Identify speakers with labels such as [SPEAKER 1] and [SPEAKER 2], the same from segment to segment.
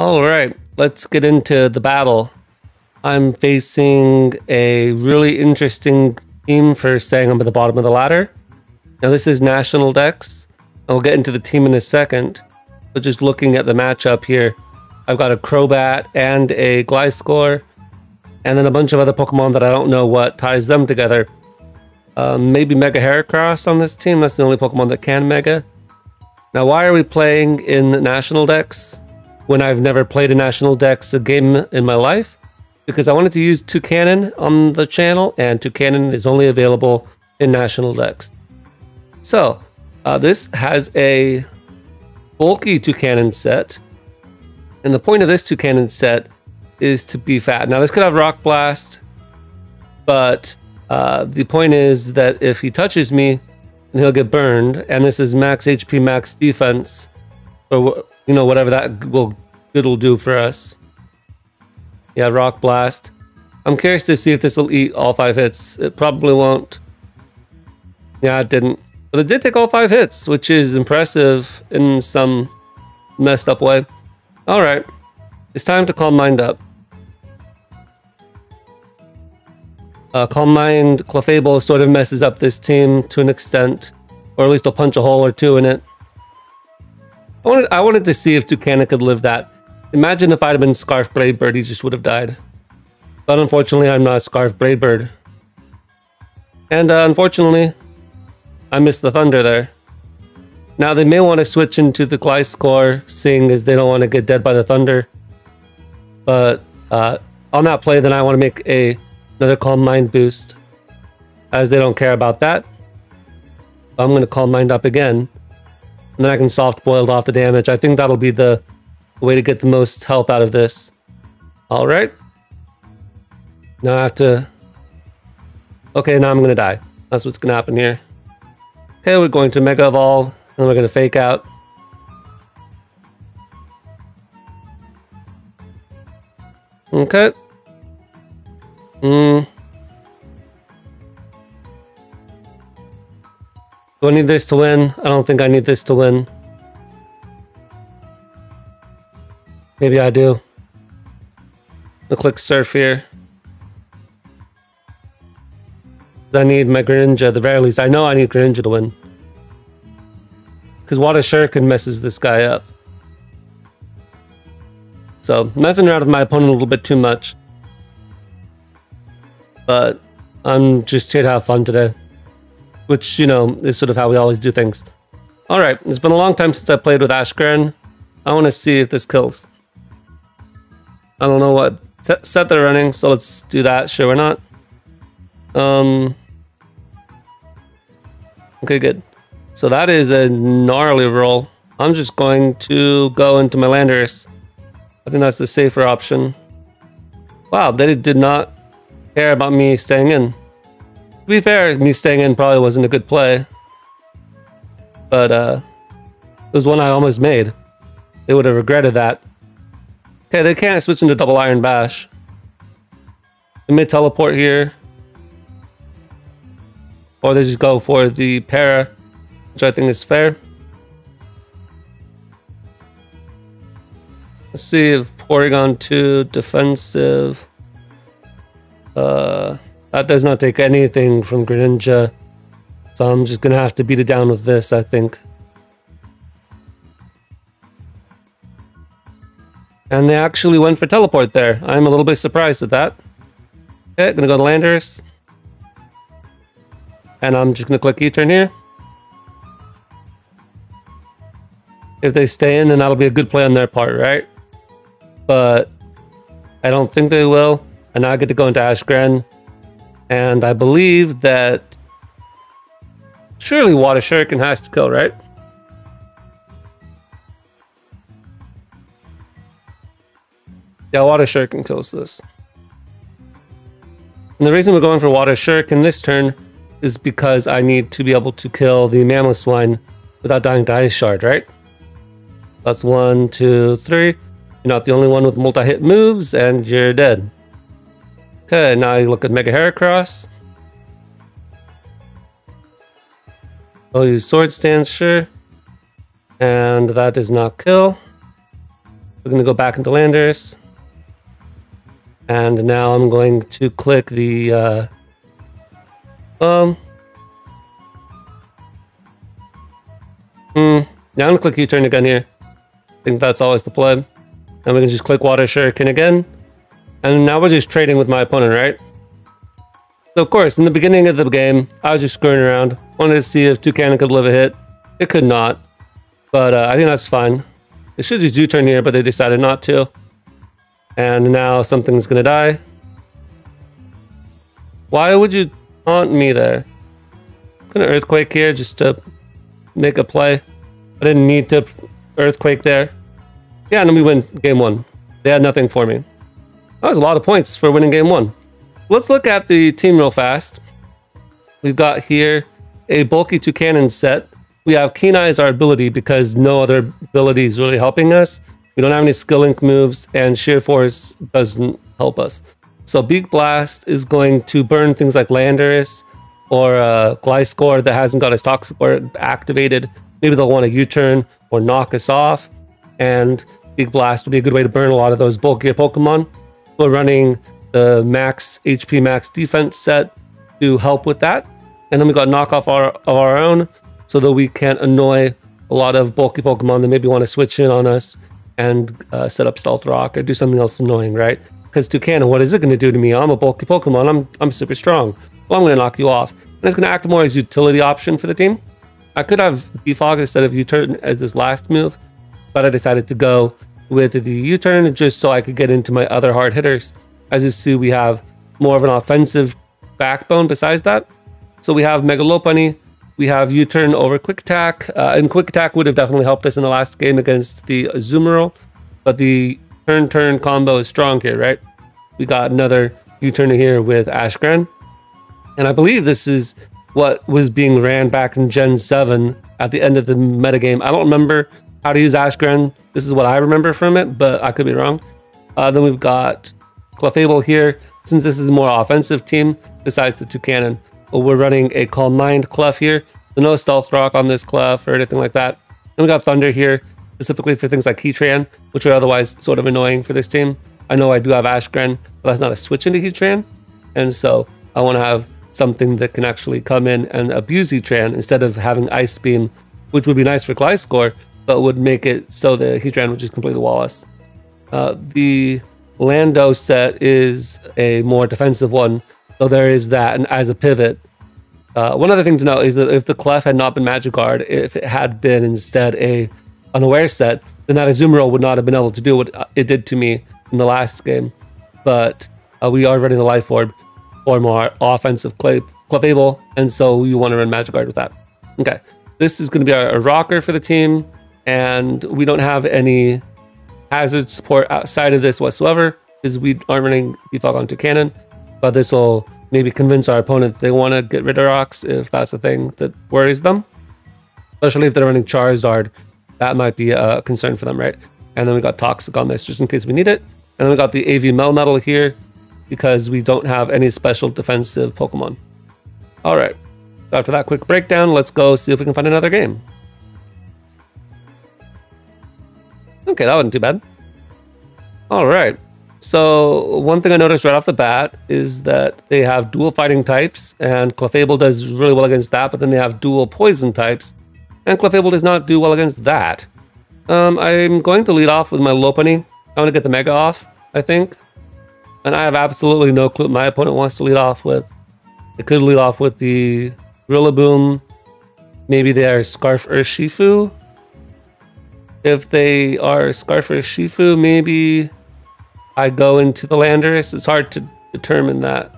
[SPEAKER 1] Alright, let's get into the battle. I'm facing a really interesting team for saying I'm at the bottom of the ladder. Now this is National Dex. I'll get into the team in a second, but just looking at the matchup here, I've got a Crobat and a Gliscor, and then a bunch of other Pokemon that I don't know what ties them together. Maybe Mega Heracross on this team. That's the only Pokemon that can Mega. Now why are we playing in National Dex when I've never played a National Dex game in my life? Because I wanted to use Toucannon on the channel, and Toucannon is only available in National Dex. So, this has a bulky Toucannon set, and the point of this Toucannon set is to be fat. Now this could have Rock Blast, but the point is that if he touches me, then he'll get burned, and this is max HP, max defense, or you know, whatever that it'll do for us. Yeah, Rock Blast. I'm curious to see if this will eat all 5 hits. It probably won't. Yeah, it didn't. But it did take all 5 hits, which is impressive in some messed up way. Alright, it's time to Calm Mind up. Calm Mind, Clefable sort of messes up this team to an extent, or at least I'll punch a hole or two in it. I wanted to see if Toucannon could live that. Imagine if I'd have been Scarf Bladebird, he just would have died. But unfortunately, I'm not Scarf Bladebird. And unfortunately, I missed the Thunder there. Now they may want to switch into the Gliscor, seeing as they don't want to get dead by the Thunder. But on that play, then I want to make another Calm Mind boost, as they don't care about that. I'm going to Calm Mind up again, and then I can soft boiled off the damage. I think that'll be the way to get the most health out of this. Alright. Now I have to... Okay, now I'm going to die. That's what's going to happen here. Okay, we're going to Mega Evolve, and then we're going to Fake Out. Okay. Do I need this to win? I don't think I need this to win. Maybe I do. I'll click Surf here. I need my Greninja, at the very least. I know I need Greninja to win. Because Water Shuriken messes this guy up. So, messing around with my opponent a little bit too much. But I'm just here to have fun today. Which, you know, is sort of how we always do things. Alright, it's been a long time since I played with Ashgren. I want to see if this kills. I don't know what set they're running, so let's do that. Sure, we're not. Okay, good. So that is a gnarly roll. I'm just going to go into my Landorus. I think that's the safer option. Wow, they did not care about me staying in. To be fair, me staying in probably wasn't a good play. But, it was one I almost made. They would have regretted that. Okay, they can't switch into Double Iron Bash. They may teleport here. Or they just go for the Para, which I think is fair. Let's see if Porygon 2 defensive. That does not take anything from Greninja. So I'm just going to have to beat it down with this, I think. And they actually went for teleport there. I'm a little bit surprised with that. Okay, gonna go to Landorus. And I'm just gonna click E-turn here. If they stay in, then that'll be a good play on their part, right? But I don't think they will. And now I get to go into Ashgren. And I believe that surely Water Shuriken has to kill, right? Yeah, Water Shuriken kills this. And the reason we're going for Water Shuriken this turn is because I need to be able to kill the Mamoswine without dying to Ice Shard, right? That's 1, 2, 3. You're not the only one with multi-hit moves, and you're dead. Okay, now you look at Mega Heracross. I'll use Sword Stance, sure. And that does not kill. We're going to go back into Landers. And now I'm going to click the... now I'm going to click U-turn again here. I think that's always the play. And we can just click Water Shuriken again. And now we're just trading with my opponent, right? So of course, in the beginning of the game, I was just screwing around. Wanted to see if Toucannon could live a hit. It could not. But I think that's fine. They should just U-turn here, but they decided not to. And now something's gonna die. Why would you taunt me there? I'm gonna Earthquake here just to make a play. I didn't need to Earthquake there. Yeah, and then we win game 1. They had nothing for me. That was a lot of points for winning game 1. Let's look at the team real fast. We've got here a bulky Toucannon set. We have Keen Eye as our ability because no other ability is really helping us. We don't have any skill link moves, and Sheer Force doesn't help us. So Beak Blast is going to burn things like Landorus or Gliscor that hasn't got his Toxic Orb activated. Maybe they'll want to U-turn or knock us off, and Beak Blast would be a good way to burn a lot of those bulkier Pokemon. We're running the max HP, max defense set to help with that. And then we got knockoff of our own so that we can annoy a lot of bulky Pokemon that maybe want to switch in on us and set up Stealth Rock or do something else annoying, right? Because Toucannon, what is it going to do to me? I'm a bulky Pokemon. I'm super strong. Well, I'm going to knock you off. And it's going to act more as a utility option for the team. I could have Defog instead of U-turn as this last move, but I decided to go with the U-turn just so I could get into my other hard hitters. As you see, we have more of an offensive backbone besides that. So we have Mega Lopunny, we have U-turn over Quick Attack, and Quick Attack would have definitely helped us in the last game against the Azumarill, but the turn-turn combo is strong here, right? We got another U-turn here with Ashgren, and I believe this is what was being ran back in Gen 7 at the end of the metagame. I don't remember how to use Ashgren. This is what I remember from it, but I could be wrong. Then we've got Clefable here. Since this is a more offensive team, besides the Toucannon, we're running a Calm Mind Clef here. So no Stealth Rock on this Clef or anything like that. And we got Thunder here, specifically for things like Heatran, which are otherwise sort of annoying for this team. I know I do have Ashgren, but that's not a switch into Heatran. And so I want to have something that can actually come in and abuse Heatran instead of having Ice Beam, which would be nice for Gliscor, but would make it so the Heatran would just completely wall us. The Lando set is a more defensive one, so there is that, and as a pivot. One other thing to note is that if the Clef had not been Magic Guard, if it had been instead a Unaware set, then that Azumarill would not have been able to do what it did to me in the last game. But we are running the Life Orb for more offensive Clefable, and so we want to run Magic Guard with that. Okay, this is going to be our rocker for the team, and we don't have any hazard support outside of this whatsoever, because we aren't running Defog on Toucannon, but this will maybe convince our opponent that they want to get rid of rocks if that's the thing that worries them. Especially if they're running Charizard, that might be a concern for them, right? And then we got Toxic on this just in case we need it. And then we got the AV Melmetal here because we don't have any special defensive Pokemon. All right, so after that quick breakdown, let's go see if we can find another game. Okay, that wasn't too bad. All right. So one thing I noticed right off the bat is that they have dual fighting types, and Clefable does really well against that, but then they have dual poison types, and Clefable does not do well against that. I'm going to lead off with my Lopunny. I want to get the Mega off, I think. And I have absolutely no clue what my opponent wants to lead off with. They could lead off with the Rillaboom. Maybe they are Scarf Urshifu. If they are Scarf Urshifu, maybe I go into the Landorus. It's hard to determine that.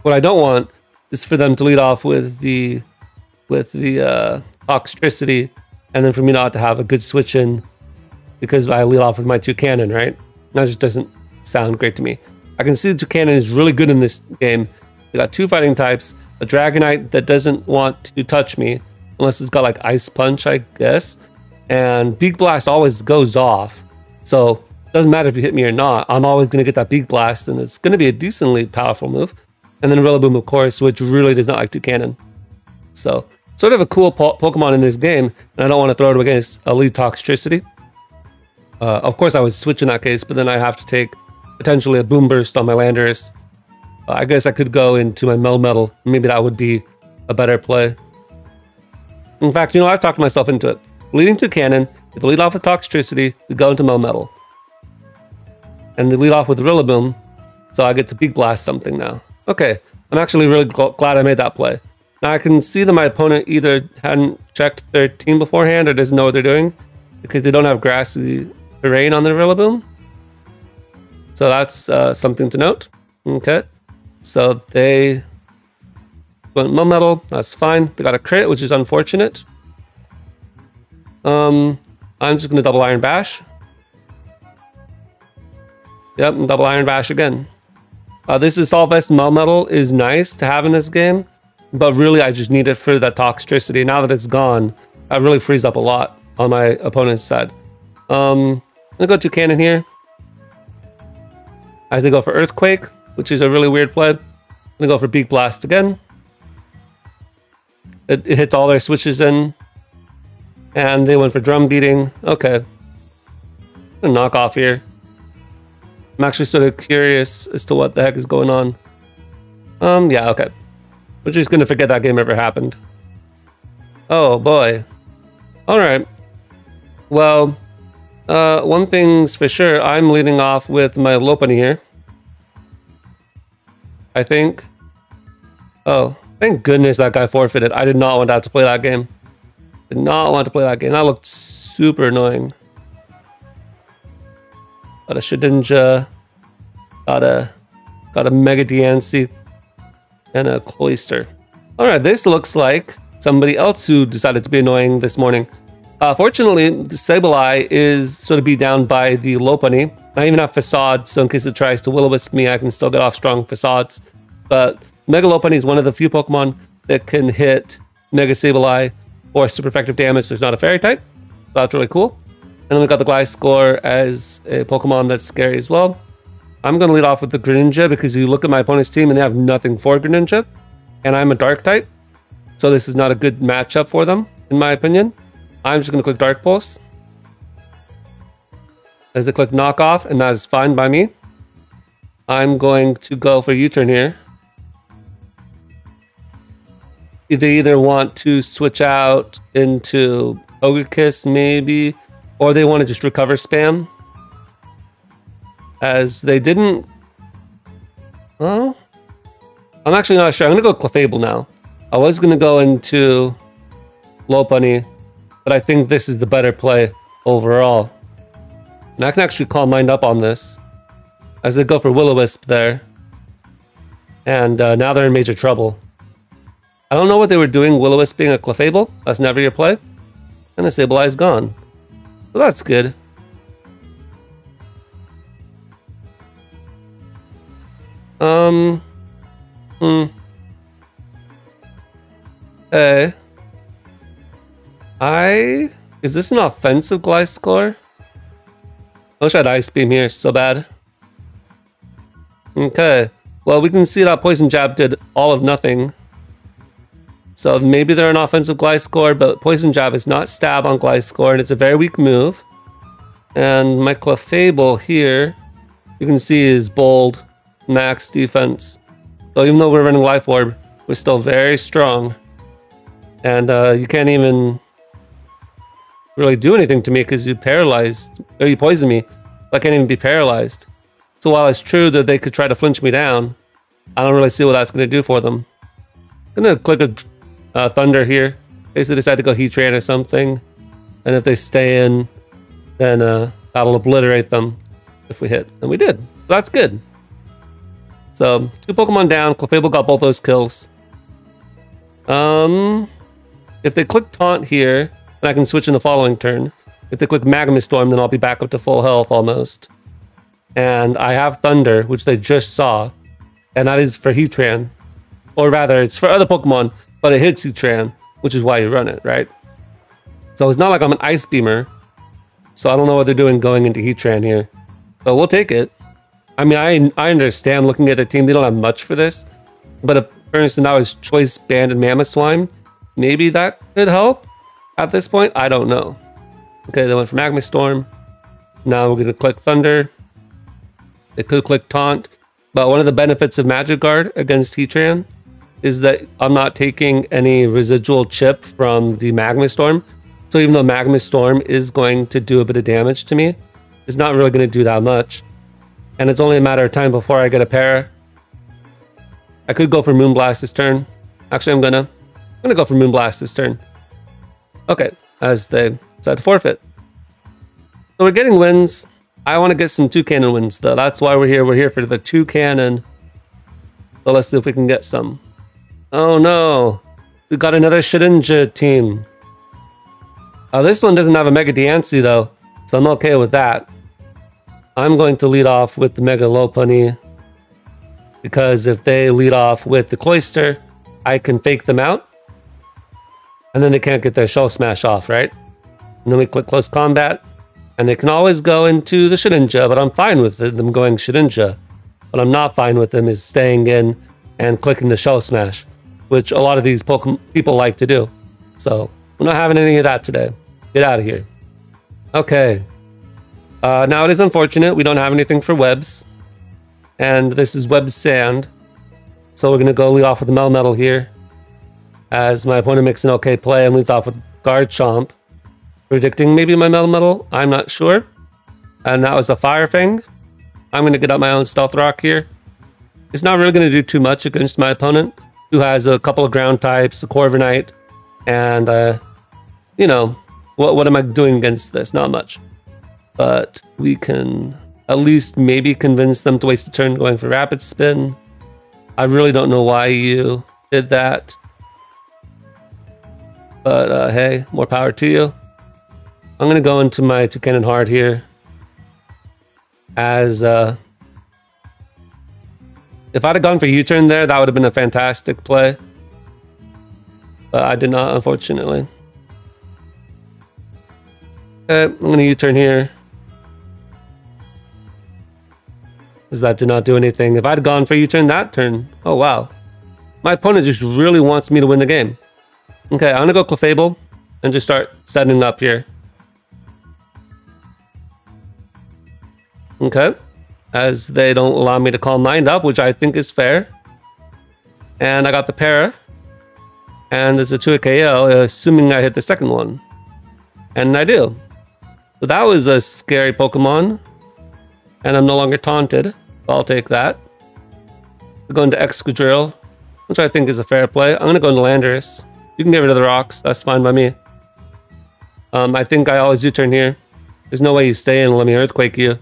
[SPEAKER 1] What I don't want is for them to lead off with the Toxtricity, and then for me not to have a good switch in because I lead off with my Toucannon, right? That just doesn't sound great to me. I can see the Toucannon is really good in this game. They got two fighting types, a Dragonite that doesn't want to touch me unless it's got like Ice Punch, I guess. And Beak Blast always goes off. So it doesn't matter if you hit me or not. I'm always going to get that Beak Blast, and it's going to be a decently powerful move. And then Rillaboom, of course, which really does not like Toucannon. So sort of a cool Pokemon in this game, and I don't want to throw it against Elite Toxtricity. Of course, I would switch in that case, but then I have to take potentially a Boom Burst on my Landers. I guess I could go into my Melmetal. Maybe that would be a better play. In fact, you know, I've talked myself into it. Leading Toucannon, if they lead off with Toxtricity, we go into Melmetal. And they lead off with Rillaboom, so I get to Beak Blast something now. Okay, I'm actually really glad I made that play. Now I can see that my opponent either hadn't checked their team beforehand or doesn't know what they're doing because they don't have grassy terrain on their Rillaboom. So that's something to note. Okay, so they went Melmetal, that's fine. They got a crit, which is unfortunate. I'm just going to double Iron Bash. Yep, and double Iron Bash again. This Assault Vest Melmetal is nice to have in this game, but really I just need it for that Toxtricity. Now that it's gone, that really frees up a lot on my opponent's side. I'm going to go Toucannon here. As they go for Earthquake, which is a really weird play. I'm going to go for Beak Blast again. It hits all their switches in. And they went for Drum Beating. Okay. I'm going to knock off here. I'm actually sort of curious as to what the heck is going on. Yeah, okay. We're just going to forget that game ever happened. Oh, boy. Alright. Well, one thing's for sure. I'm leading off with my Lopunny here. I think. Oh, thank goodness that guy forfeited. I did not want to have to play that game. Did not want to play that game. That looked super annoying. Got a Shedinja, got a Mega Diancie, and a Cloyster. Alright, this looks like somebody else who decided to be annoying this morning. Fortunately, the Sableye is sort of beat down by the Lopunny. I even have Facade, so in case it tries to Will-O-Wisp me, I can still get off strong Facades. But Mega Lopunny is one of the few Pokemon that can hit Mega Sableye or super effective damage. There's not a Fairy type, so that's really cool. And then we got the Gliscor as a Pokemon that's scary as well. I'm going to lead off with the Greninja because you look at my opponent's team and they have nothing for Greninja. And I'm a Dark type, so this is not a good matchup for them, in my opinion. I'm just going to click Dark Pulse. As they click Knock Off, and that is fine by me. I'm going to go for U-turn here. They either want to switch out into Togekiss maybe, or they want to just recover spam. As they didn't... Well, I'm actually not sure. I'm going to go Clefable now. I was going to go into Lopunny, but I think this is the better play overall. And I can actually call Mind Up on this. As they go for Will-O-Wisp there. And now they're in major trouble. I don't know what they were doing, Will-O-Wisp being a Clefable. That's never your play. And the Sableye is gone. So that's good. Hey. Is this an offensive Gliscor? I wish I had Ice Beam here so bad. Okay. Well, we can see that Poison Jab did all of nothing. So maybe they're an offensive Gliscor, but Poison Jab is not stab on Gliscor, and it's a very weak move. And my Clefable here, you can see is bold, max defense. So even though we're running Life Orb, we're still very strong. And you can't even really do anything to me because you paralyzed, or you poison me. I can't even be paralyzed. So while it's true that they could try to flinch me down, I don't really see what that's going to do for them. I'm going to click a Thunder here. Basically decide to go Heatran or something. And if they stay in, then that'll obliterate them if we hit. And we did. So that's good. So, 2 Pokemon down. Clefable got both those kills. If they click Taunt here, then I can switch in the following turn. If they click Magma Storm, then I'll be back up to full health almost. And I have Thunder, which they just saw. And that is for Heatran. Or rather, it's for other Pokemon, but it hits Heatran, which is why you run it, right? So it's not like I'm an Ice Beamer. So I don't know what they're doing going into Heatran here. But we'll take it. I mean, I understand looking at their team, they don't have much for this. But if, for instance, now it's Choice Band and Mamoswine, maybe that could help at this point. I don't know. Okay, they went for Magma Storm. Now we're going to click Thunder. It could click Taunt. But one of the benefits of Magic Guard against Heatran is that I'm not taking any residual chip from the Magma Storm. So even though Magma Storm is going to do a bit of damage to me, it's not really going to do that much. And it's only a matter of time before I get a para. I could go for Moonblast this turn. Actually, I'm gonna go for Moonblast this turn. Okay, as they decide to forfeit. So we're getting wins. I want to get some Toucannon wins, though. That's why we're here. We're here for the Toucannon. So let's see if we can get some. Oh no, we got another Shedinja team. This one doesn't have a Mega Diancie though, so I'm okay with that. I'm going to lead off with the Mega Lopunny, because if they lead off with the Cloyster, I can fake them out, and then they can't get their Shell Smash off, right? And then we click Close Combat, and they can always go into the Shedinja, but I'm fine with them going Shedinja. What I'm not fine with them is staying in and clicking the Shell Smash, which a lot of these people like to do. So we're not having any of that today. Get out of here. Okay. Now it is unfortunate we don't have anything for webs. And this is Web Sand. So we're going to go lead off with the Melmetal here. As my opponent makes an okay play and leads off with Garchomp. Predicting maybe my Melmetal. I'm not sure. And that was a Fire Fang. I'm going to get out my own Stealth Rock here. It's not really going to do too much against my opponent, who has a couple of ground types, a Corviknight, and you know, what am I doing against this? Not much. But we can at least maybe convince them to waste a turn going for Rapid Spin. I really don't know why you did that. But hey, more power to you. I'm going to go into my Toucannon Hard here. As if I'd have gone for U-turn there, that would have been a fantastic play. But I did not, unfortunately. Okay, I'm going to U-turn here. Because that did not do anything. If I'd gone for U-turn that turn, oh wow. My opponent just really wants me to win the game. Okay, I'm going to go Clefable and just start setting up here. Okay. As they don't allow me to call Mind Up, which I think is fair. And I got the para. And there's a 2 KO, assuming I hit the second one. And I do. So that was a scary Pokemon. And I'm no longer taunted. So I'll take that. We're going to Excadrill, which I think is a fair play. I'm going to go into Landorus. You can get rid of the rocks. That's fine by me. I think I always U-turn here. There's no way you stay in and let me Earthquake you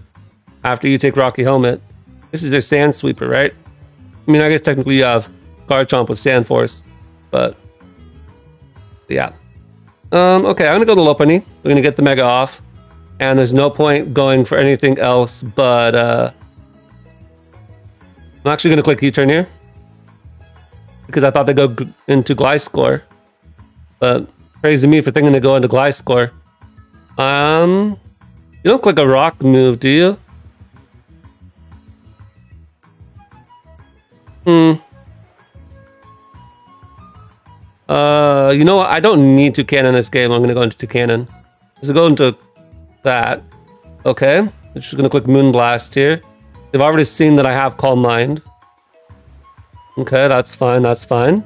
[SPEAKER 1] after you take Rocky Helmet. This is their Sand Sweeper, right? I mean, I guess technically you have Garchomp with Sand Force, but yeah. Okay, I'm gonna go to Lopunny. We're gonna get the Mega off, and there's no point going for anything else, but I'm actually gonna click U-turn here because I thought they'd go into Gliscor, but crazy me for thinking to go into Gliscor. You don't click a rock move, do you? You know what? I don't need Toucannon in this game. I'm going to go into Toucannon. Let's go into that. Okay. I'm just going to click Moonblast here. They've already seen that I have Calm Mind. Okay, that's fine. That's fine.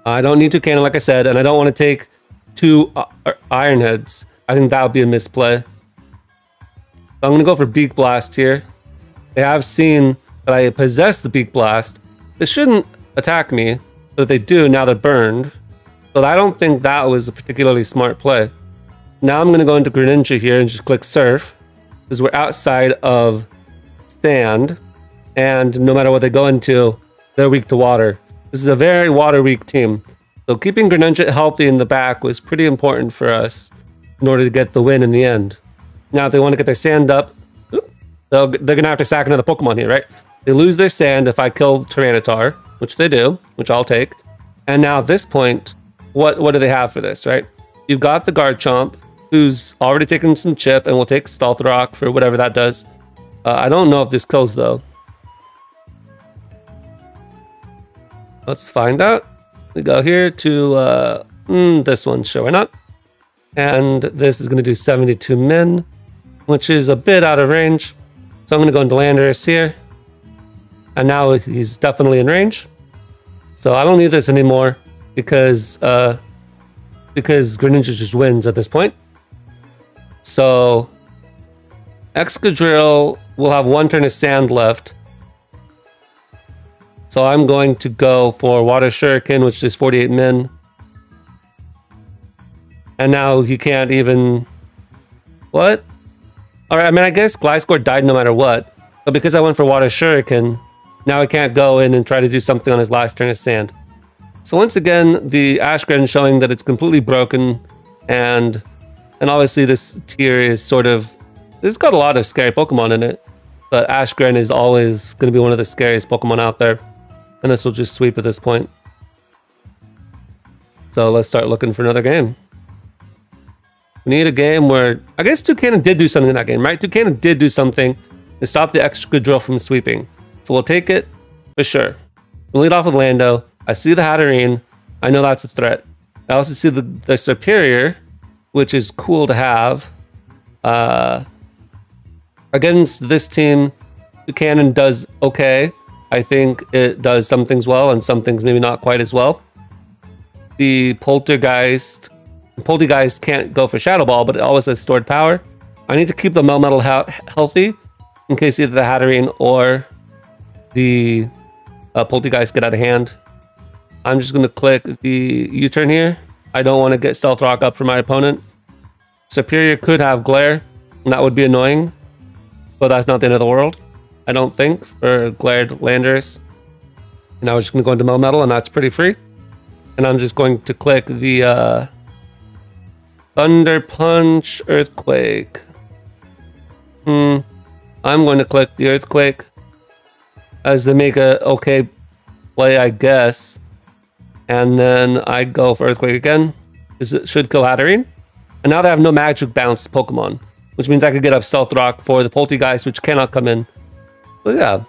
[SPEAKER 1] I don't need Toucannon, like I said, and I don't want to take 2 Iron Heads. I think that would be a misplay. So I'm going to go for Beak Blast here. They have seen that I possess the Beak Blast. They shouldn't attack me, but if they do, now they're burned. So I don't think that was a particularly smart play. Now I'm going to go into Greninja here and just click Surf, because we're outside of Sand, and no matter what they go into, they're weak to water. This is a very water-weak team. So keeping Greninja healthy in the back was pretty important for us in order to get the win in the end. Now, if they want to get their sand up, they're going to have to sack another Pokemon here, right? They lose their sand if I kill Tyranitar, which they do, which I'll take. And now at this point, what do they have for this, right? You've got the Garchomp, who's already taken some chip and will take Stealth Rock for whatever that does. I don't know if this kills, though. Let's find out. We go here to this one, sure, why not? And this is going to do 72 min. which is a bit out of range. So I'm going to go into Landorus here. And now he's definitely in range. So I don't need this anymore because Greninja just wins at this point. So Excadrill will have one turn of sand left. So I'm going to go for Water Shuriken, which is 48 min. And now he can't even... What? Alright, I mean, I guess Gliscor died no matter what. But because I went for Water Shuriken, now I can't go in and try to do something on his last turn of sand. So once again, the Ashgren is showing that it's completely broken. And obviously this tier is sort of... It's got a lot of scary Pokemon in it. But Ashgren is always going to be one of the scariest Pokemon out there. And this will just sweep at this point. So let's start looking for another game. We need a game where... I guess Toucannon did do something in that game, right? Toucannon did do something to stop the Excadrill from sweeping. So we'll take it for sure. We'll lead off with Lando. I see the Hatterene. I know that's a threat. I also see the Superior, which is cool to have. Against this team, Toucannon does okay. I think it does some things well and some things maybe not quite as well. The Poltergeist can't go for Shadow Ball, but it always has stored power. I need to keep the Melmetal healthy in case either the Hatterene or the Poltergeist get out of hand. I'm just going to click the U-turn here. I don't want to get Stealth Rock up for my opponent. Superior could have Glare, and that would be annoying. But that's not the end of the world, I don't think, for Glared Landorus. And now we're just going to go into Melmetal, and that's pretty free. And I'm just going to click the Thunder Punch Earthquake. I'm going to click the Earthquake as they make a okay play, I guess. And then I go for Earthquake again, because it should kill Hatterene. And now they have no Magic Bounce Pokemon, which means I could get up Stealth Rock for the Poltergeist, which cannot come in. But yeah.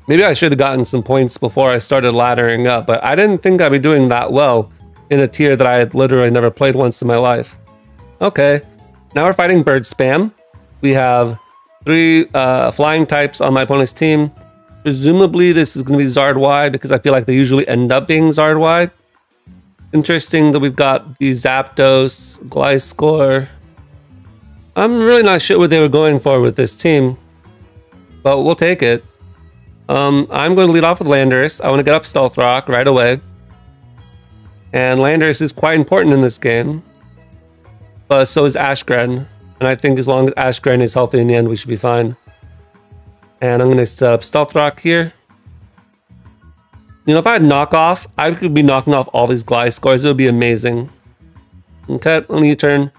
[SPEAKER 1] Maybe I should have gotten some points before I started laddering up, but I didn't think I'd be doing that well in a tier that I had literally never played once in my life. Okay, now we're fighting Bird Spam. We have 3 flying types on my opponent's team. Presumably this is going to be Zard-Y because I feel like they usually end up being Zard-Y. Interesting that we've got the Zapdos, Gliscor. I'm really not sure what they were going for with this team, but we'll take it. I'm going to lead off with Landorus. I want to get up Stealth Rock right away. And Landorus is quite important in this game. But so is Ashgren. And I think as long as Ashgren is healthy in the end, we should be fine. And I'm going to set up Stealth Rock here. You know, if I had Knockoff, I could be knocking off all these Gliscors. It would be amazing. Okay, on the U-turn,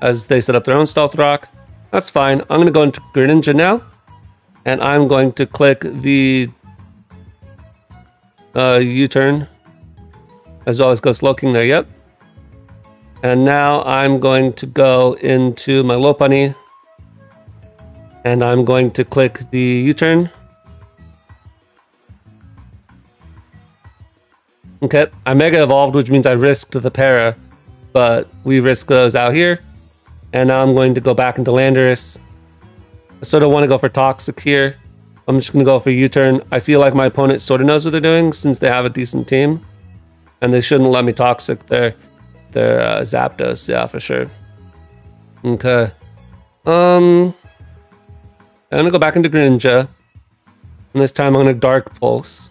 [SPEAKER 1] as they set up their own Stealth Rock. That's fine. I'm going to go into Greninja now. And I'm going to click the U-turn. As well as go Slowking there, yep. And now I'm going to go into my Lopunny. And I'm going to click the U-turn. Okay, I Mega Evolved, which means I risked the Para. But we risk those out here. And now I'm going to go back into Landorus. I sort of want to go for Toxic here. I'm just going to go for U-turn. I feel like my opponent sort of knows what they're doing since they have a decent team. And they shouldn't let me Toxic their Zapdos. Yeah, for sure. Okay. I'm going to go back into Greninja. And this time I'm going to Dark Pulse.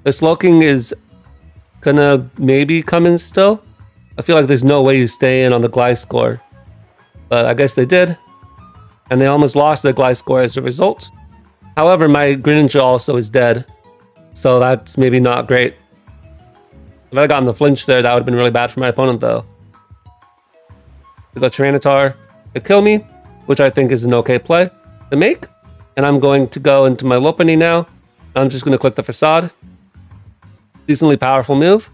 [SPEAKER 1] The Slowking is going to maybe come in still. I feel like there's no way you stay in on the Gliscor. But I guess they did. And they almost lost their Gliscor as a result. However, my Greninja also is dead. So that's maybe not great. If I had gotten the flinch there, that would have been really bad for my opponent, though. We go Tyranitar to kill me, which I think is an okay play to make. And I'm going to go into my Lopunny now. I'm just going to click the Facade. Decently powerful move.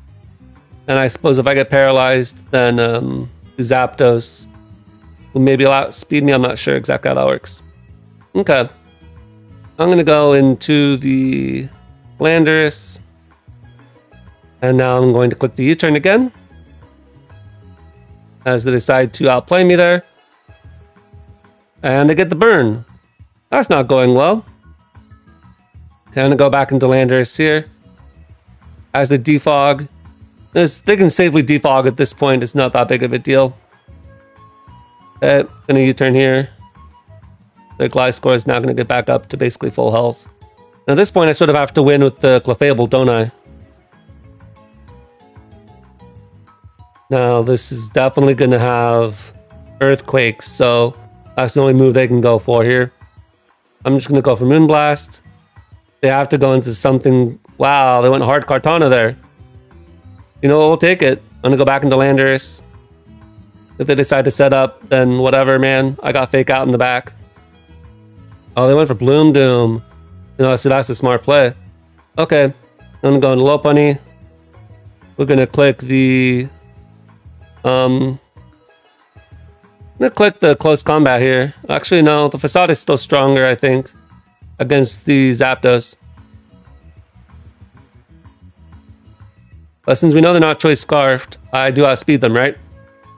[SPEAKER 1] And I suppose if I get paralyzed, then Zapdos will maybe outspeed me. I'm not sure exactly how that works. Okay. I'm going to go into the Landorus. And now I'm going to click the U-turn again. As they decide to outplay me there. And they get the burn. That's not going well. Gonna go back into Landers here. As the defog. They can safely defog at this point. It's not that big of a deal. Okay, gonna U-turn here. Their glide score is now gonna get back up to basically full health. And at this point, I sort of have to win with the Clefable, don't I? Now, this is definitely gonna have Earthquakes, so that's the only move they can go for here. I'm just gonna go for Moonblast. They have to go into something. Wow, they went hard Kartana there. You know what, we'll take it. I'm gonna go back into Landers. If they decide to set up, then whatever, man. I got Fake Out in the back. Oh, they went for Bloom Doom. You know, so that's a smart play. Okay, I'm gonna go into Lopunny. We're gonna click the... I'm gonna click the Close Combat here. Actually, no, the Facade is still stronger, I think, against the Zapdos. But since we know they're not Choice Scarfed, I do outspeed them, right?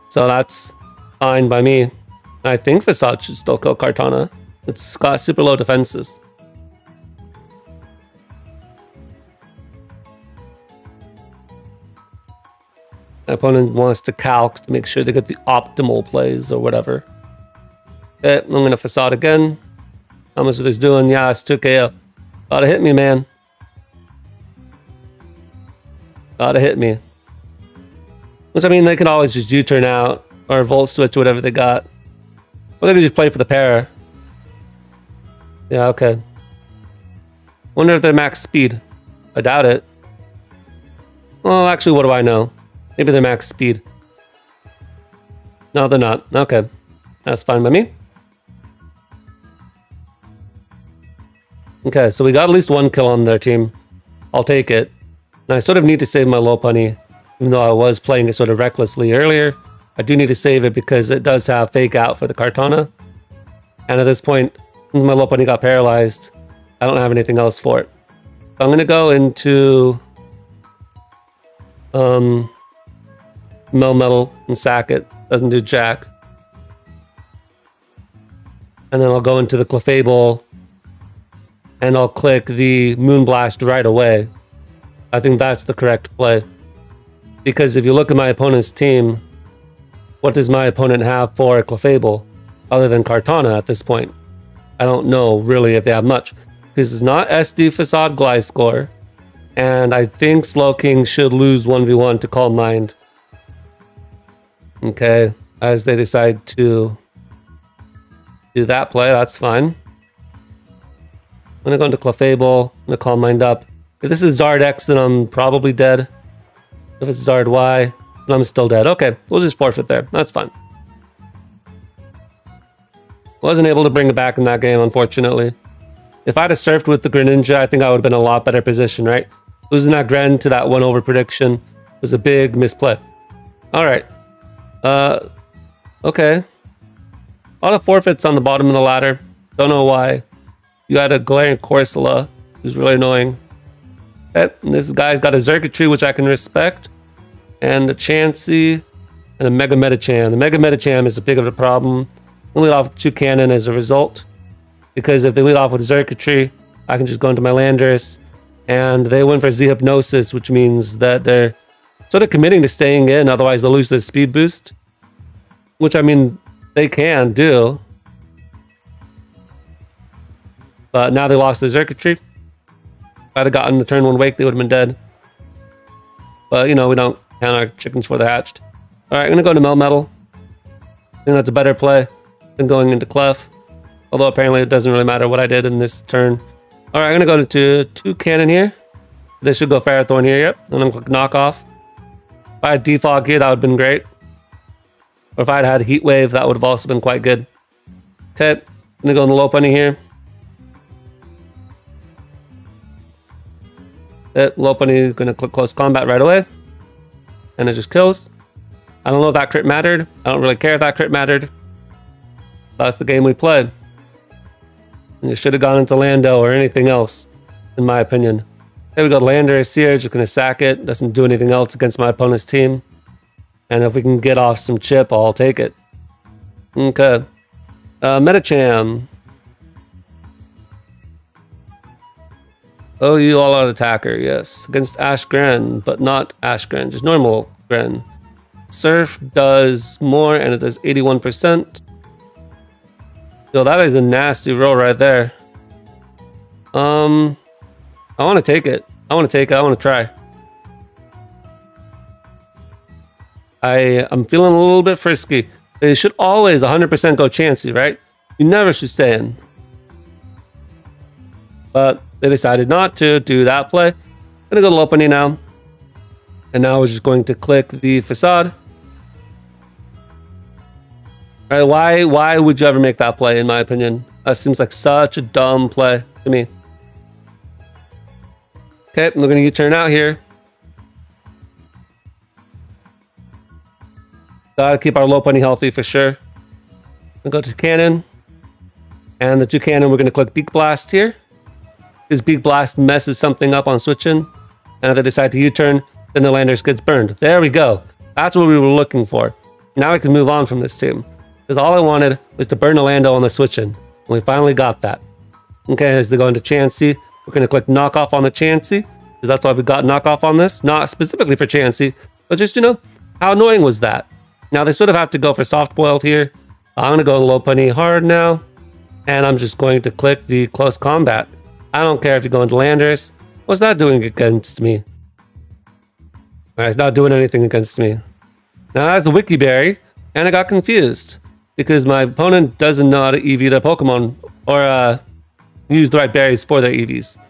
[SPEAKER 1] So that's fine by me. I think Facade should still kill Kartana. It's got super low defenses. My opponent wants to calc to make sure they get the optimal plays or whatever. Okay, I'm going to Facade again. How much are this doing? Yeah, it's 2KO. Gotta hit me, man. Gotta hit me. Which, I mean, they can always just U-turn out or Volt Switch, whatever they got. Or they could just play for the para. Yeah, okay. Wonder if they're max speed. I doubt it. Well, actually, what do I know? Maybe they're max speed. No, they're not. Okay. That's fine by me. Okay, so we got at least one kill on their team. I'll take it. And I sort of need to save my Lopunny, even though I was playing it sort of recklessly earlier. I do need to save it because it does have Fake Out for the Kartana. And at this point, since my Lopunny got paralyzed, I don't have anything else for it. So I'm going to go into Melmetal and sack it. Doesn't do jack. And then I'll go into the Clefable and I'll click the Moonblast right away. I think that's the correct play. Because if you look at my opponent's team, what does my opponent have for a Clefable other than Kartana at this point? I don't know really if they have much. Because it's not SD Facade Gliscor. And I think Slowking should lose 1v1 to Calm Mind. Okay, as they decide to do that play, that's fine. I'm gonna go into Clefable, I'm gonna Calm Mind up. If this is Zard X, then I'm probably dead. If it's Zard Y, then I'm still dead. Okay, we'll just forfeit there. That's fine. Wasn't able to bring it back in that game, unfortunately. If I'd have surfed with the Greninja, I think I would have been in a lot better position, right? Losing that Gren to that 1-over prediction was a big misplay. Alright. Okay. A lot of forfeits on the bottom of the ladder. Don't know why. You had a Galarian Corsola, who's really annoying. Okay, this guy's got a Xurkitree, which I can respect. And a Chansey. And a Mega Metacham. The Mega Metacham is a big of a problem. We'll lead off with Toucannon as a result. Because if they lead off with Xurkitree, I can just go into my Landers. And they went for Z-Hypnosis, which means that they're sort of committing to staying in, otherwise they'll lose their speed boost. Which, I mean, they can do. But now they lost their Xurkitree. If I'd have gotten the turn 1 Wake, they would have been dead. But, you know, we don't count our chickens before they're hatched. Alright, I'm going to go to Melmetal. I think that's a better play than going into Clef. Although apparently it doesn't really matter what I did in this turn. Alright, I'm going to go to Toucannon here. They should go Ferrothorn here, yep. And I'm going to click Knock Off. If I had Defog here, that would have been great. Or if I had had Heat Wave, that would have also been quite good. Okay, I'm going to go in the Lopunny here. Lopunny, going to click Close Combat right away. And it just kills. I don't know if that crit mattered. I don't really care if that crit mattered. That's the game we played. And you should have gone into Lando or anything else, in my opinion. There we go, Landers here, just going to sack it. Doesn't do anything else against my opponent's team. And if we can get off some chip, I'll take it. Okay. Metacham. Oh, you all-out attacker, yes. Against Ashgren, but not Ashgren, just normal Gren. Surf does more, and it does 81%. Yo, that is a nasty roll right there. I want to take it. I want to try. I'm feeling a little bit frisky. They should always 100% go chancy, right? You never should stay in. But they decided not to do that play. I'm gonna go to low penny now. And now we're just going to click the facade. All right, why would you ever make that play, in my opinion? That seems like such a dumb play to me. Okay, we're gonna U-turn out here. Gotta keep our low penny healthy for sure. We'll go to Toucannon. And the Toucannon, we're gonna click Beak Blast here. This Beak Blast messes something up on switching. And if they decide to U-turn, then the Landers gets burned. There we go. That's what we were looking for. Now we can move on from this team. Because all I wanted was to burn a Lando on the switching. And we finally got that. Okay, as they go into Chansey, we're gonna click knock off on the Chansey. Because that's why we got knock off on this. Not specifically for Chansey, but just, you know, how annoying was that? Now they sort of have to go for soft boiled here. I'm gonna go low penny hard now. And I'm just going to click the close combat. I don't care if you go into Landers. What's that doing against me? Alright, it's not doing anything against me. Now that's a Wiki Berry, and I got confused. Because my opponent doesn't know how to EV their Pokemon, or use the right berries for their EVs. So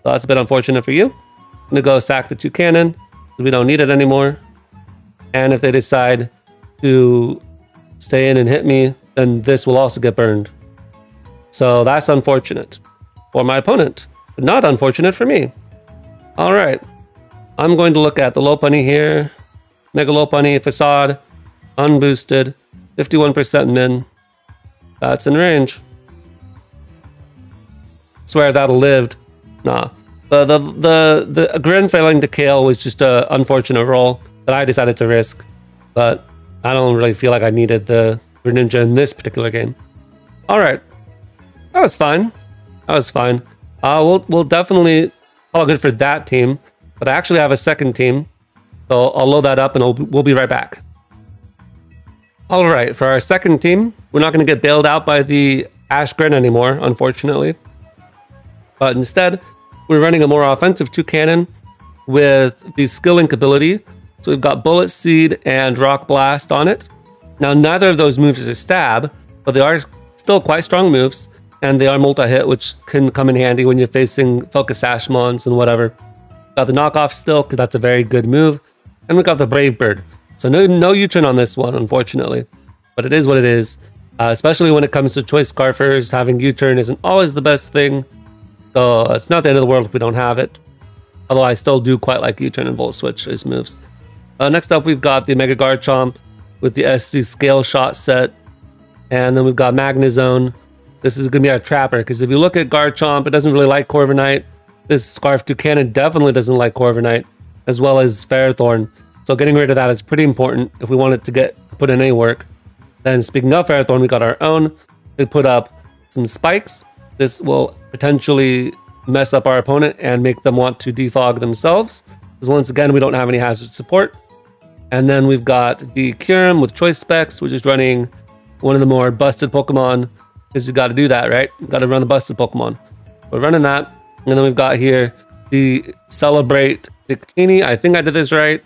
[SPEAKER 1] that's a bit unfortunate for you. I'm gonna go sack the Toucannon. We don't need it anymore. And if they decide to stay in and hit me, then this will also get burned. So that's unfortunate for my opponent, but not unfortunate for me. All right, I'm going to look at the low penny here. Mega low penny, facade, unboosted, 51% min. That's in range. Swear that'll lived. Nah. The Grin failing to kill was just an unfortunate roll that I decided to risk, but I don't really feel like I needed the Greninja in this particular game. All right, that was fine. That was fine. We'll definitely all good for that team, but I actually have a second team, so I'll load that up and we'll be right back. All right, for our second team, we're not going to get bailed out by the Ashgren anymore, unfortunately, but instead we're running a more offensive Toucannon with the skill link ability. So we've got Bullet Seed and Rock Blast on it. Now neither of those moves is a stab, but they are still quite strong moves. And they are multi-hit, which can come in handy when you're facing Focus Ashmons and whatever. Got the knockoff still, because that's a very good move. And we got the Brave Bird. So no U-turn on this one, unfortunately. But it is what it is. Especially when it comes to Choice Scarfers, having U-turn isn't always the best thing. So it's not the end of the world if we don't have it. Although I still do quite like U-turn and Volt Switch as moves. Next up, we've got the Mega Garchomp with the SC Scale Shot set. And then we've got Magnezone. This is going to be our trapper, because if you look at Garchomp, it doesn't really like Corviknight. This Scarf Toucannon definitely doesn't like Corviknight, as well as Ferrothorn. So getting rid of that is pretty important if we want it to put in any work. Then speaking of Ferrothorn, we got our own. We put up some spikes. This will potentially mess up our opponent and make them want to defog themselves, because once again, we don't have any hazard support. And then we've got the Kyurem with Choice Specs, which is running one of the more busted Pokemon. Because you got to do that, right? You got to run the busted Pokemon. We're running that. And then we've got here the Celebrate Victini. I think I did this right.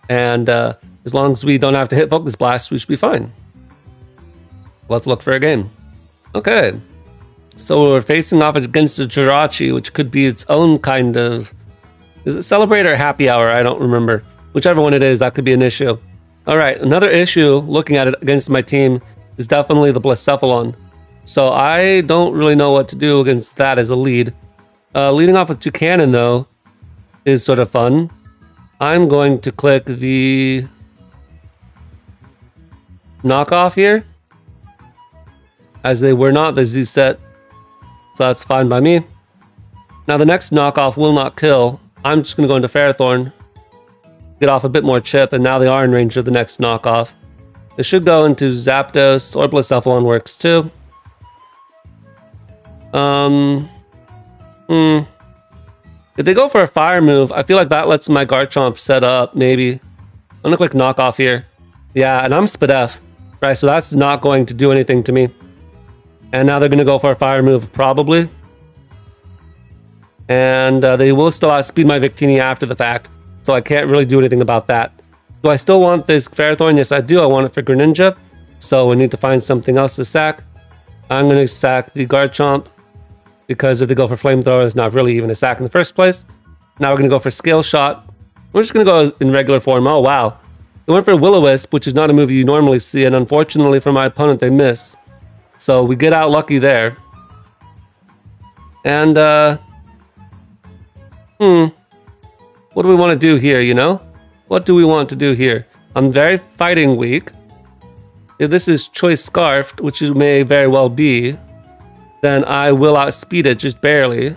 [SPEAKER 1] And as long as we don't have to hit Focus Blast, we should be fine. Let's look for a game. Okay. So we're facing off against a Jirachi, which could be its own kind of... Is it Celebrate or Happy Hour? I don't remember. Whichever one it is, that could be an issue. All right. Another issue, looking at it against my team, is definitely the Blacephalon. So I don't really know what to do against that as a lead. Leading off with Toucannon, though, is sort of fun. I'm going to click the knockoff here, as they were not the Z set. So that's fine by me. Now the next knockoff will not kill. I'm just going to go into Ferrothorn, get off a bit more chip, and now they are in range of the next knockoff. They should go into Zapdos, or Blacephalon works too. If they go for a fire move, I feel like that lets my Garchomp set up, maybe. I'm gonna click knockoff here. Yeah, and I'm Spadef. Right, so that's not going to do anything to me. And now they're gonna go for a fire move, probably. And they will still outspeed my Victini after the fact, so I can't really do anything about that. Do I still want this Ferrothorn? Yes, I do. I want it for Greninja. So we need to find something else to sack. I'm going to sack the Garchomp, because if they go for Flamethrower, it's not really even a sack in the first place. Now we're going to go for Scale Shot. We're just going to go in regular form. Oh, wow. They went for Will-O-Wisp, which is not a move you normally see, and unfortunately for my opponent, they miss. So we get out lucky there. And, what do we want to do here, you know? What do we want to do here? I'm very fighting weak. If this is Choice Scarfed, which it may very well be, then I will outspeed it just barely.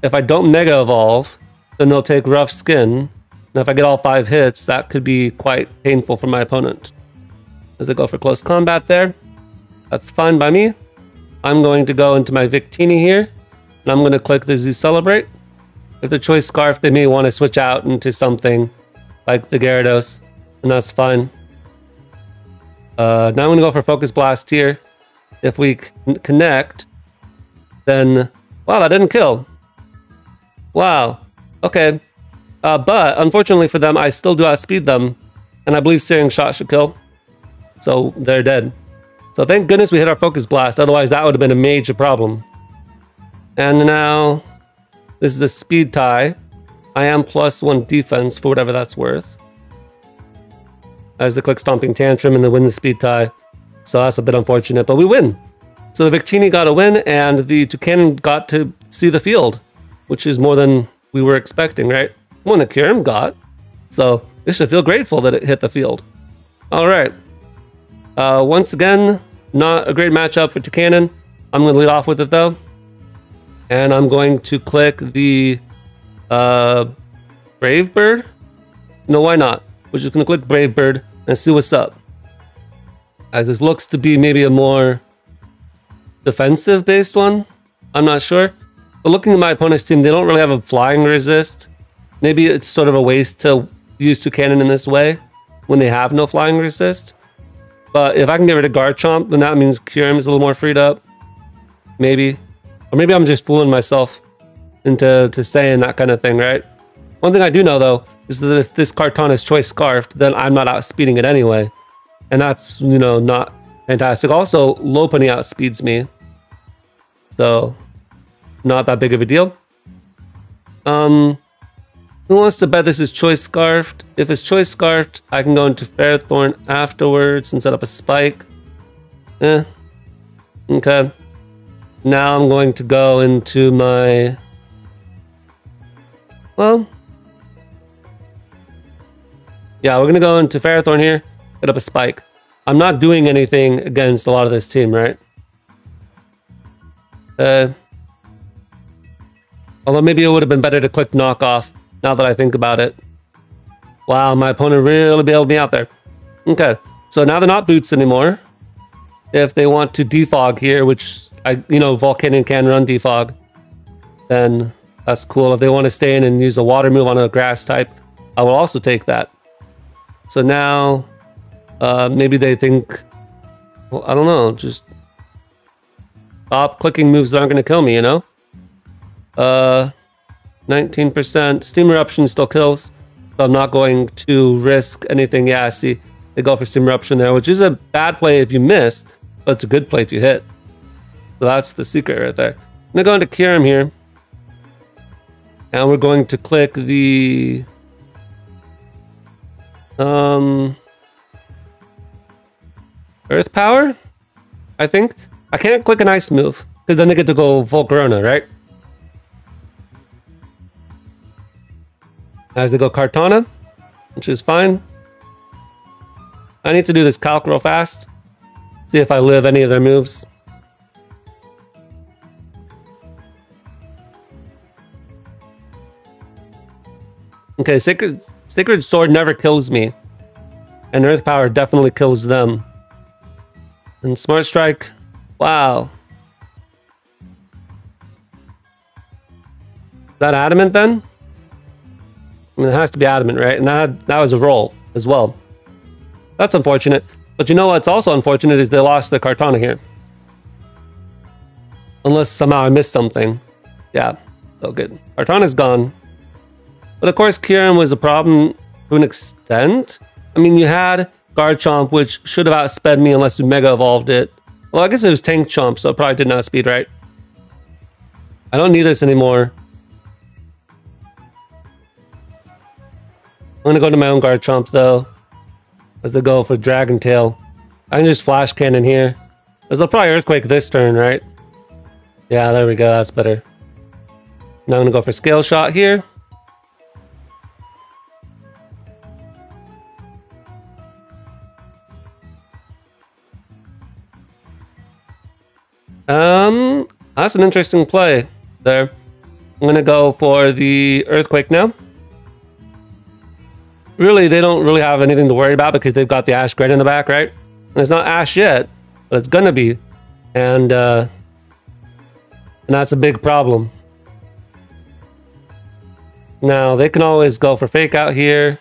[SPEAKER 1] If I don't Mega Evolve, then they'll take Rough Skin. And if I get all 5 hits, that could be quite painful for my opponent. As they go for close combat there. That's fine by me. I'm going to go into my Victini here. And I'm going to click the Z Celebrate. If the Choice Scarf, they may want to switch out into something like the Gyarados, and that's fine. Now I'm going to go for Focus Blast here. If we connect, then... Wow, that didn't kill. Wow. Okay. But, unfortunately for them, I still do outspeed them, and I believe Searing Shot should kill. So, they're dead. So, thank goodness we hit our Focus Blast, otherwise that would have been a major problem. And now... This is a speed tie. I am +1 defense for whatever that's worth. As the click Stomping Tantrum and they win the speed tie. So that's a bit unfortunate, but we win. So the Victini got a win and the Toucannon got to see the field, which is more than we were expecting, right? More than the Kyurem got. So they should feel grateful that it hit the field. All right. Once again, not a great matchup for Toucannon. I'm going to lead off with it though. And I'm going to click the Brave Bird. No, why not? We're just going to click Brave Bird and see what's up. As this looks to be maybe a more defensive based one. I'm not sure. But looking at my opponent's team, they don't really have a flying resist. Maybe it's sort of a waste to use Toucannon in this way when they have no flying resist. But if I can get rid of Garchomp, then that means Kyurem is a little more freed up. Maybe. Or maybe I'm just fooling myself into saying that kind of thing, right? One thing I do know, though, is that if this Kartana is Choice Scarfed, then I'm not outspeeding it anyway. And that's, you know, not fantastic. Also, Lopunny outspeeds me. So, not that big of a deal. Who wants to bet this is Choice Scarfed? If it's Choice Scarfed, I can go into Ferrothorn afterwards and set up a Spike. Okay. Now I'm going to go into my... Well... Yeah, we're going to go into Ferrothorn here. Get up a Spike. I'm not doing anything against a lot of this team, right? Although maybe it would have been better to click Knockoff, now that I think about it. Wow, my opponent really bailed me out there. Okay, so now they're not Boots anymore. If they want to defog here, which, Volcanion can run defog, then that's cool. If they want to stay in and use a water move on a grass type, I will also take that. So now, maybe they think, well, I don't know, just stop clicking moves that aren't going to kill me, you know? 19%. Steam Eruption still kills, so I'm not going to risk anything. Yeah, see, they go for Steam Eruption there, which is a bad play if you miss, but it's a good play if you hit. So that's the secret right there. I'm going to go into Kyurem here. And we're going to click the... Earth Power? I think. I can't click an Ice move, because then they get to go Volcarona, right? As they go Kartana, which is fine. I need to do this calc real fast. See if I live any of their moves. Okay, Sacred Sword never kills me. And Earth Power definitely kills them. And Smart Strike, wow. that adamant then? I mean, it has to be adamant, right? And that was a roll as well. That's unfortunate. But you know what's also unfortunate is they lost the Kartana here. Unless somehow I missed something. Yeah, so good. Kartana's gone. But of course, Kieran was a problem to an extent. I mean, you had Guard Chomp, which should have outsped me unless you Mega Evolved it. Well, I guess it was Tank Chomp, so it probably didn't outspeed, right? I don't need this anymore. I'm gonna go to my own Guard Chomp though, as they go for Dragon Tail. I can just Flash Cannon here. Because they'll probably Earthquake this turn, right? Yeah, there we go, that's better. Now I'm gonna go for Scale Shot here. That's an interesting play there. I'm gonna go for the Earthquake now. Really, they don't really have anything to worry about because they've got the Ash Grid in the back, right? And it's not Ash yet, but it's gonna be. And that's a big problem. Now, they can always go for Fake Out here.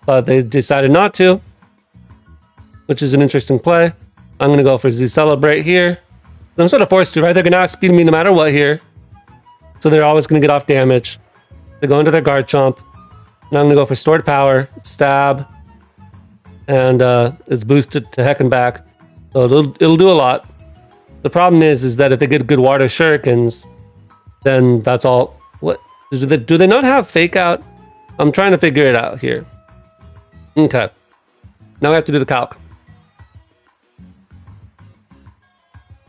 [SPEAKER 1] But they decided not to, which is an interesting play. I'm gonna go for Z Celebrate here. I'm sort of forced to, right? They're gonna outspeed me no matter what here. So they're always gonna get off damage. They go into their Guard Chomp. Now I'm gonna go for Stored Power, Stab, and it's boosted to heck and back. So it'll do a lot. The problem is that if they get good Water Shurikens, then that's all. What? Do they not have Fake Out? I'm trying to figure it out here. Okay. Now we have to do the calc.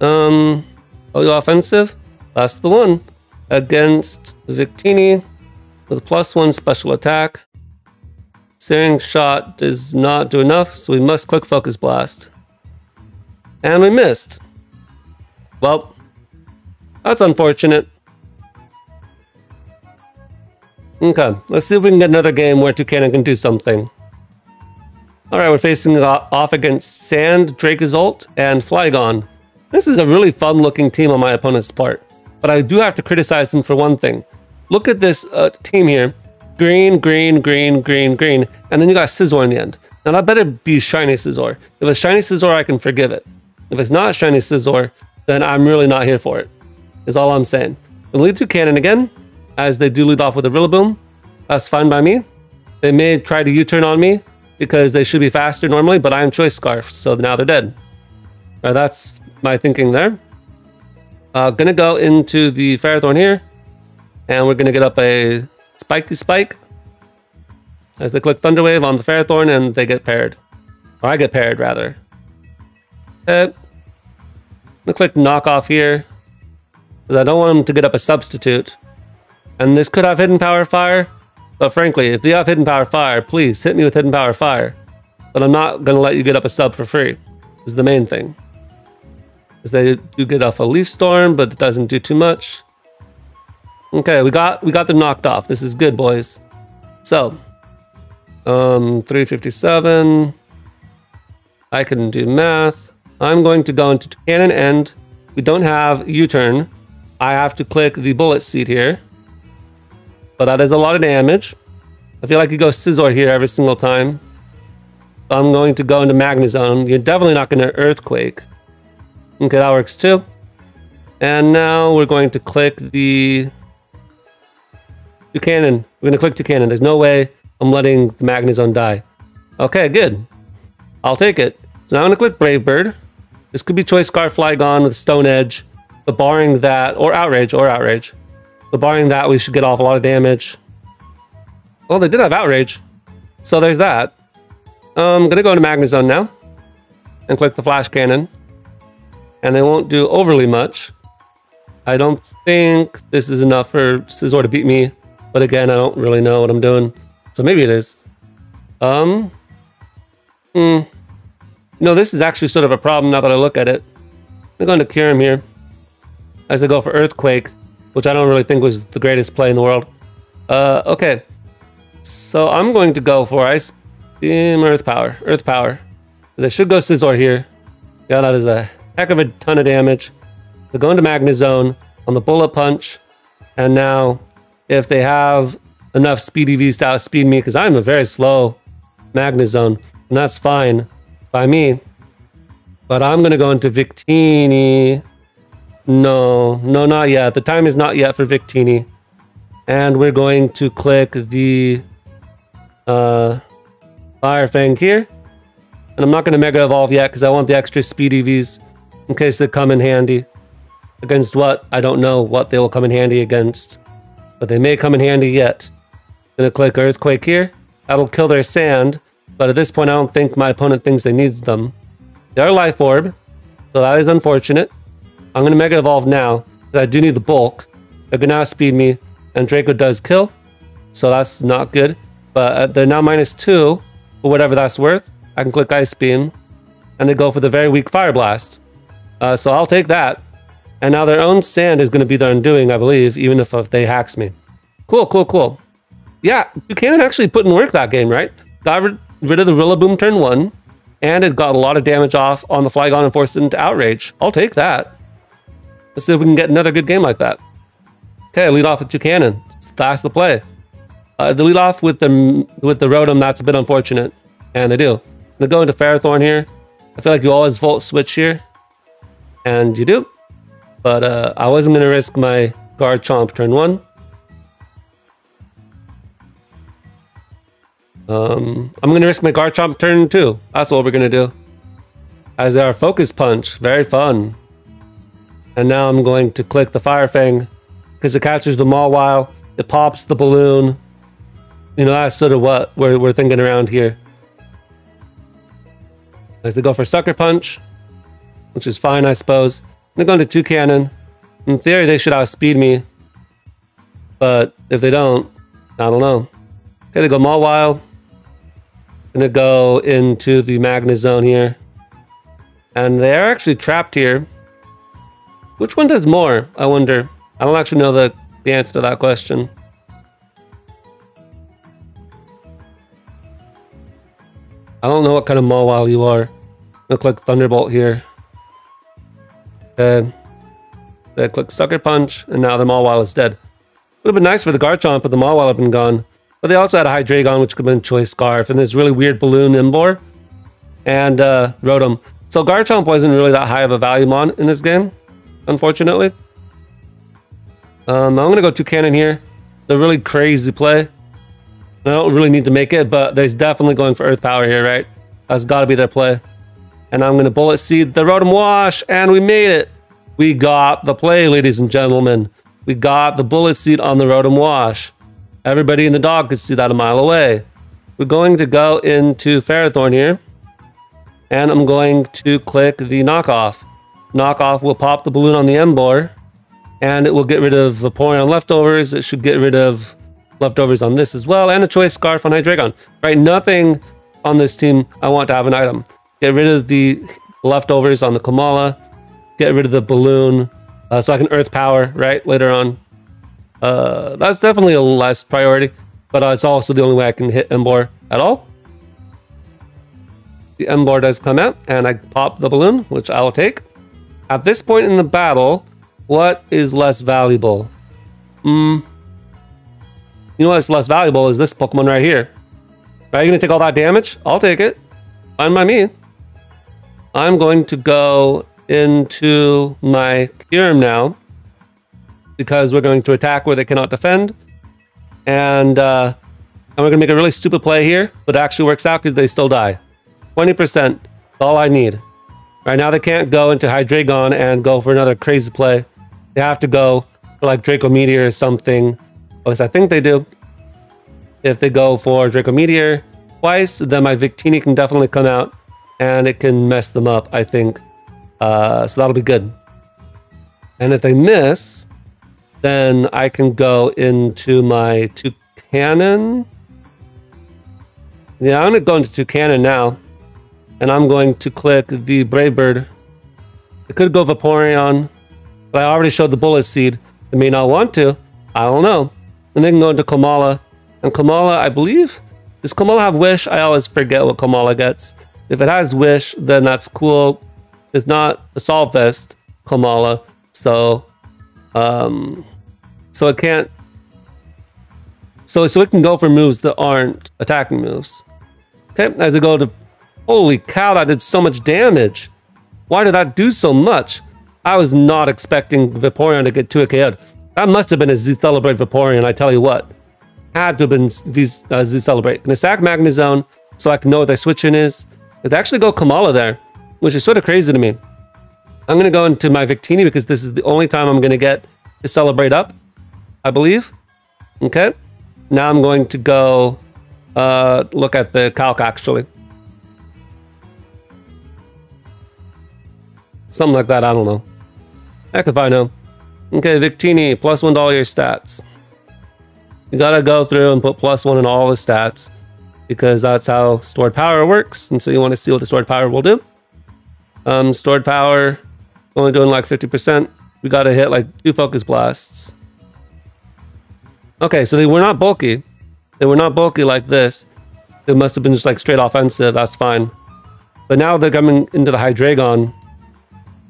[SPEAKER 1] Oh, offensive? That's the one. Against Victini with +1 special attack. Searing Shot does not do enough, so we must click Focus Blast. And we missed. Well, that's unfortunate. Okay, let's see if we can get another game where Toucannon can do something. Alright, we're facing off against Sand, Dracozolt, and Flygon. This is a really fun-looking team on my opponent's part. But I do have to criticize them for one thing. Look at this team here. Green, green, green, green, green. And then you got Scizor in the end. Now that better be Shiny Scizor. If it's Shiny Scizor, I can forgive it. If it's not Shiny Scizor, then I'm really not here for it. Is all I'm saying. We'll lead Toucannon again, as they do lead off with a Rillaboom. That's fine by me. They may try to U-turn on me, because they should be faster normally, but I am Choice Scarf, so now they're dead. Alright, that's my thinking there. Gonna go into the Ferrothorn here, and we're gonna get up a Spiky Spike as they click Thunder Wave on the Ferrothorn and they get paired. Or I get paired, rather. Okay. I'm gonna click Knock Off here, because I don't want them to get up a Substitute. And this could have Hidden Power Fire, but frankly, if you have Hidden Power Fire, please hit me with Hidden Power Fire. But I'm not gonna let you get up a sub for free. This is the main thing. Because they do get off a Leaf Storm, but it doesn't do too much. Okay, we got them knocked off. This is good, boys. So, 357. I can do math. I'm going to go into Toucannon End. We don't have U-turn. I have to click the Bullet Seed here. But that is a lot of damage. I feel like you go Scizor here every single time. So I'm going to go into Magnezone. You're definitely not going to Earthquake. Okay, that works too. And now we're going to click the Toucannon. We're going to click Toucannon. There's no way I'm letting the Magnezone die. Okay, good. I'll take it. So now I'm going to click Brave Bird. This could be Choice Scarf Flygon with Stone Edge. But barring that, or Outrage. But barring that, we should get off a lot of damage. Well, they did have Outrage. So there's that. I'm going to go into Magnezone now. And click the Flash Cannon. And they won't do overly much. I don't think this is enough for Scizor to beat me. But again, I don't really know what I'm doing. So maybe it is. No, this is actually sort of a problem now that I look at it. I'm going to cure him here. As they go for Earthquake. Which I don't really think was the greatest play in the world. Okay. So I'm going to go for Ice Beam, Earth Power. Earth Power. They should go Scizor here. Yeah, that is a heck of a ton of damage. They go into Magnezone on the Bullet Punch. And now, if they have enough speed EVs to outspeed me, because I'm a very slow Magnezone, and that's fine by me. But I'm going to go into Victini. No, not yet. The time is not yet for Victini. And we're going to click the Fire Fang here. And I'm not going to Mega Evolve yet because I want the extra speed EVs in case they come in handy. Against what? I don't know what they will come in handy against. But they may come in handy yet. Gonna click Earthquake here. That'll kill their sand. But at this point, I don't think my opponent thinks they need them. They are Life Orb. So that is unfortunate. I'm gonna Mega Evolve now. Because I do need the bulk. They're gonna outspeed me. And Draco does kill. So that's not good. But they're now -2. For whatever that's worth. I can click Ice Beam. And they go for the very weak Fire Blast. So I'll take that. And now their own sand is going to be their undoing, I believe, even if they hacks me. Cool. Yeah, Toucannon actually put in work that game, right? Got rid of the Rillaboom turn 1, and it got a lot of damage off on the Flygon and forced it into Outrage. I'll take that. Let's see if we can get another good game like that. Okay, lead off with Toucannon. That's the play. The lead off with the Rotom, that's a bit unfortunate. And they do. I'm going to go into Ferrothorn here. I feel like you always Volt Switch here. And you do. But I wasn't going to risk my Garchomp turn 1. I'm going to risk my Garchomp turn 2. That's what we're going to do. As our Focus Punch. Very fun. And now I'm going to click the Fire Fang. Because it catches the Mawile. It pops the balloon. You know, that's sort of what we're thinking around here. As they go for Sucker Punch. Which is fine, I suppose. I'm going to go into Toucannon. In theory, they should outspeed me. But if they don't, I don't know. Okay, they go Mawile. Gonna go into the Magnezone here. And they're actually trapped here. Which one does more? I wonder. I don't actually know the answer to that question. I don't know what kind of Mawile you are. I'm gonna click Thunderbolt here. Okay. They click Sucker Punch, and now the Mawile is dead. Would have been nice for the Garchomp, but the Mawile had been gone. But they also had a Hydreigon, which could have been Choice Scarf, and this really weird Balloon Imbor, and Rotom. So Garchomp wasn't really that high of a value mon in this game, unfortunately. I'm going to go Toucannon here. The really crazy play. I don't really need to make it, but there's definitely going for Earth Power here, right? That's got to be their play. And I'm going to Bullet Seed the Rotom Wash, and we made it. We got the play, ladies and gentlemen. We got the Bullet Seed on the Rotom Wash. Everybody in the dog could see that a mile away. We're going to go into Ferrothorn here. And I'm going to click the Knockoff. Knockoff will pop the balloon on the Embor. And it will get rid of Vaporeon leftovers. It should get rid of leftovers on this as well. And the Choice Scarf on Hydreigon. Right, nothing on this team I want to have an item. Get rid of the leftovers on the Kamala. Get rid of the balloon. So I can Earth Power, right, later on. That's definitely a less priority. But it's also the only way I can hit Embor at all. The Embor does come out. And I pop the balloon, which I will take. At this point in the battle, what is less valuable? You know what's less valuable is this Pokemon right here. Are you going to take all that damage? I'll take it. Fine by me. I'm going to go into my Kyurem now. Because we're going to attack where they cannot defend. And we're going to make a really stupid play here. But it actually works out because they still die. 20%. That's all I need. Right now they can't go into Hydreigon and go for another crazy play. They have to go for like Draco Meteor or something. At least I think they do. If they go for Draco Meteor twice, then my Victini can definitely come out. And it can mess them up, I think. So that'll be good. And if they miss, then I can go into my Toucannon. Yeah, I'm going to go into Toucannon now. And I'm going to click the Brave Bird. It could go Vaporeon. But I already showed the Bullet Seed. They may not want to. I don't know. And they can go into Kamala. And Kamala, I believe... Does Kamala have Wish? I always forget what Kamala gets. If it has Wish, then that's cool. It's not a Solvest Kamala. So, so it can't. So it can go for moves that aren't attacking moves. Okay, as I go to, holy cow, that did so much damage. Why did that do so much? I was not expecting Vaporeon to get 2 KO'd. That must have been a Z-Celebrate Vaporeon, I tell you what. Had to have been Z-Celebrate. Gonna sack Magnezone so I can know what their switch-in is. They actually go Kamala there, which is sort of crazy to me. I'm gonna go into my Victini because this is the only time I'm gonna get to Celebrate up, I believe. Okay. Now I'm going to go look at the calc, actually. Something like that, I don't know. Heck if I know. Okay, Victini, +1 to all your stats. You gotta go through and put +1 in all the stats because that's how stored power works. And so you want to see what the stored power will do. Stored power, only doing like 50%. We gotta hit like 2 Focus Blasts. Okay, so they were not bulky. They were not bulky like this. It must have been just like straight offensive, that's fine. But now they're coming into the Hydreigon.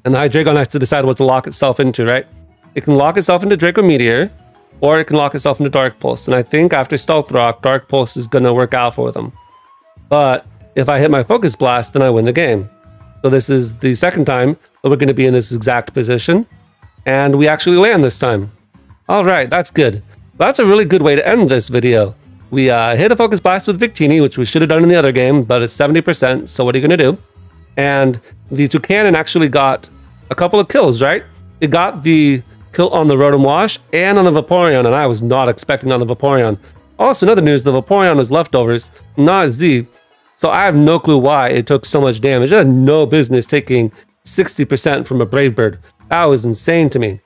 [SPEAKER 1] And the Hydreigon has to decide what to lock itself into, right? It can lock itself into Draco Meteor, or it can lock itself into Dark Pulse. And I think after Stealth Rock, Dark Pulse is going to work out for them. But if I hit my Focus Blast, then I win the game. So this is the second time that we're going to be in this exact position. And we actually land this time. All right, that's good. That's a really good way to end this video. We hit a Focus Blast with Victini, which we should have done in the other game, but it's 70%, so what are you going to do? And the Toucannon actually got a couple of kills, right? It got the kill on the Rotom Wash and on the Vaporeon, and I was not expecting on the Vaporeon. Also, another news, the Vaporeon was leftovers, not Z, so I have no clue why it took so much damage. It had no business taking 60% from a Brave Bird. That was insane to me.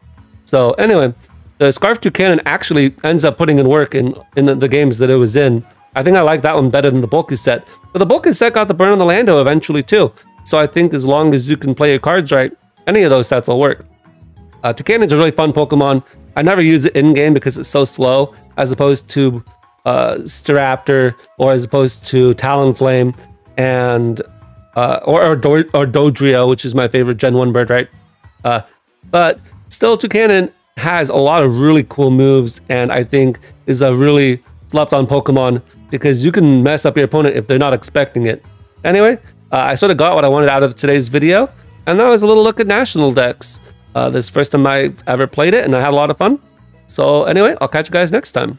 [SPEAKER 1] So anyway, the Scarf Toucannon actually ends up putting in work in the games that it was in. I think I like that one better than the bulky set. But the bulky set got the burn on the Lando eventually too. So I think as long as you can play your cards right, any of those sets will work. Toucannon's a really fun Pokemon. I never use it in-game because it's so slow, as opposed to Staraptor, or as opposed to Talonflame, and or Dodrio, which is my favorite Gen 1 bird, right? But still, Toucannon has a lot of really cool moves, and I think is a really slept-on Pokemon because you can mess up your opponent if they're not expecting it. Anyway, I sort of got what I wanted out of today's video, and that was a little look at National Dex. This is the first time I've ever played it, and I had a lot of fun. So anyway, I'll catch you guys next time.